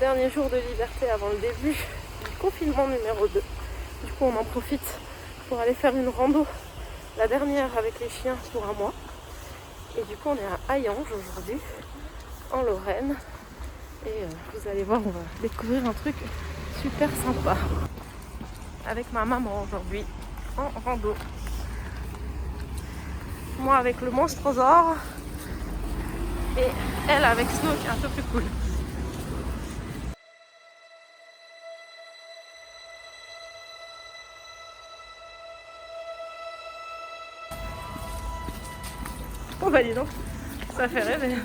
dernier jour de liberté avant le début du confinement numéro 2. Du coup on en profite pour aller faire une rando, la dernière avec les chiens pour un mois. Et du coup on est à Hayange aujourd'hui, en Lorraine. Et vous allez voir, on va découvrir un truc super sympa. Avec ma maman aujourd'hui, en rando. Moi avec le monstrosaure et elle avec Snow qui est un peu plus cool. Oh bah dis donc, ça fait rêver.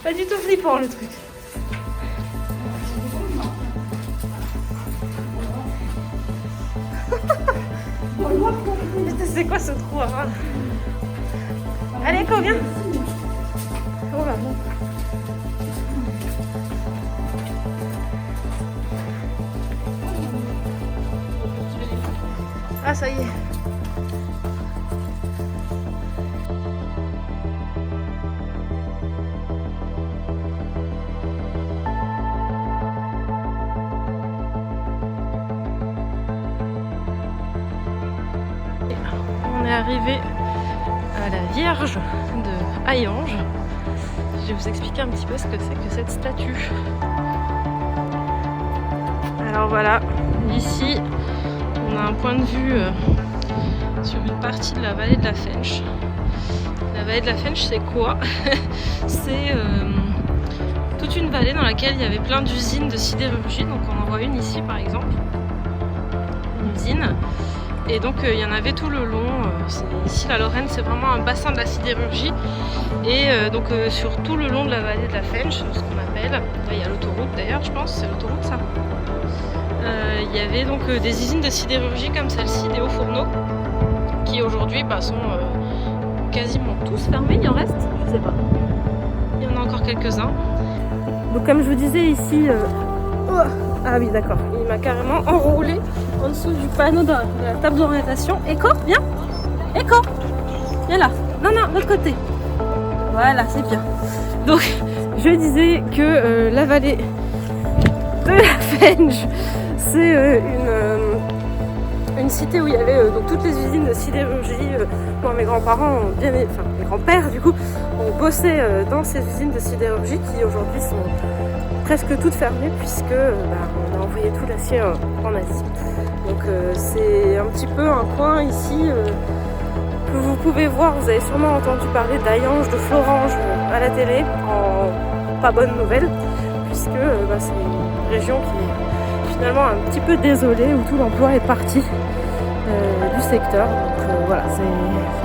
Pas du tout flippant le truc. Putain, c'est quoi ce trou avant? Allez, Ko, viens. Oh là là. Ah, ça y est. On est arrivé à la Vierge de Hayange. Je vais vous expliquer un petit peu ce que c'est que cette statue. Alors voilà, ici on a un point de vue sur une partie de la vallée de la Fensch. La vallée de la Fensch, c'est quoi? C'est toute une vallée dans laquelle il y avait plein d'usines de sidérurgie. Donc on en voit une ici par exemple, une usine. Et donc il y en avait tout le long. Ici la Lorraine, c'est vraiment un bassin de la sidérurgie. Et donc sur tout le long de la vallée de la Fensch, ce qu'on appelle, là, il y a l'autoroute d'ailleurs, je pense, c'est l'autoroute ça. Il y avait donc des usines de sidérurgie comme celle-ci, des hauts fourneaux, qui aujourd'hui sont quasiment tous fermés. Il en reste, je sais pas. Il y en a encore quelques-uns. Donc comme je vous disais ici, ah oui d'accord, il m'a carrément enroulé en dessous du panneau de la table d'orientation. Echo, viens. Echo, viens là. Non, non, de l'autre côté. Voilà, c'est bien. Donc, je disais que la vallée de la Fensch, c'est une cité où il y avait donc toutes les usines de sidérurgie. Moi, mes grands-parents, mes grands-pères du coup, ont bossé dans ces usines de sidérurgie qui aujourd'hui sont presque toutes fermées puisque on a envoyé tout l'acier en Asie. Donc c'est un petit peu un coin ici que vous pouvez voir. Vous avez sûrement entendu parler d'Hayange, de Florange à la télé, en pas bonne nouvelle, puisque c'est une région qui est finalement un petit peu désolée, où tout l'emploi est parti du secteur. Donc voilà, c'est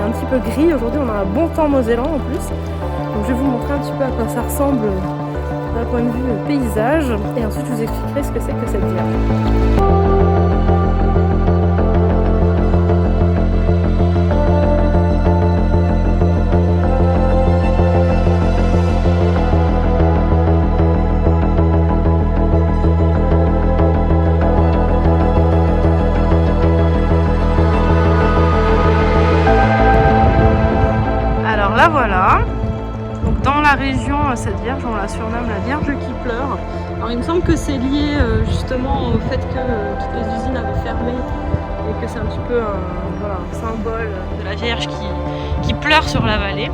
un petit peu gris. Aujourd'hui on a un bon temps mosellan en plus. Donc je vais vous montrer un petit peu à quoi ça ressemble d'un point de vue paysage, et ensuite je vous expliquerai ce que c'est que cette vierge. Alors là voilà. Dans la région, cette vierge, on la surnomme la Vierge qui pleure. Alors il me semble que c'est lié justement au fait que toutes les usines avaient fermé et que c'est un petit peu un symbole de la Vierge qui pleure sur la vallée.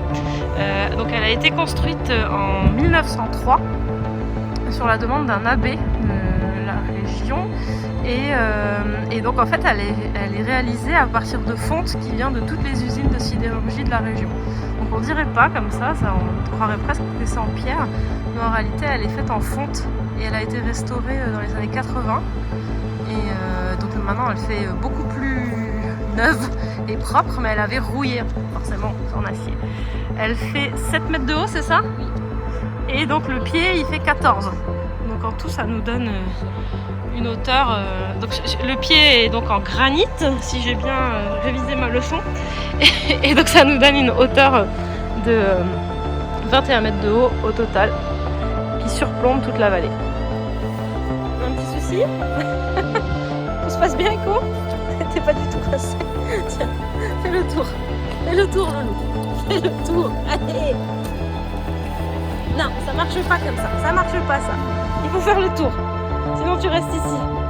Donc elle a été construite en 1903 sur la demande d'un abbé de la région. Et donc en fait elle est réalisée à partir de fonte qui vient de toutes les usines de sidérurgie de la région. Donc on dirait pas comme ça, on croirait presque que c'est en pierre, mais en réalité elle est faite en fonte et elle a été restaurée dans les années 80. Et donc maintenant elle fait beaucoup plus neuve et propre, mais elle avait rouillé forcément en acier. Elle fait 7 mètres de haut, c'est ça? Oui. Et donc le pied il fait 14. Donc en tout ça nous donne une hauteur, donc le pied est donc en granit, si j'ai bien révisé ma leçon, et donc ça nous donne une hauteur de 21 mètres de haut au total, qui surplombe toute la vallée. Un petit souci? Tout se passe bien, Echo? T'es pas du tout passé. Tiens, fais le tour, Loulou, fais le tour, allez. Non, ça marche pas comme ça. Ça marche pas ça. Il faut faire le tour. Sinon tu restes ici.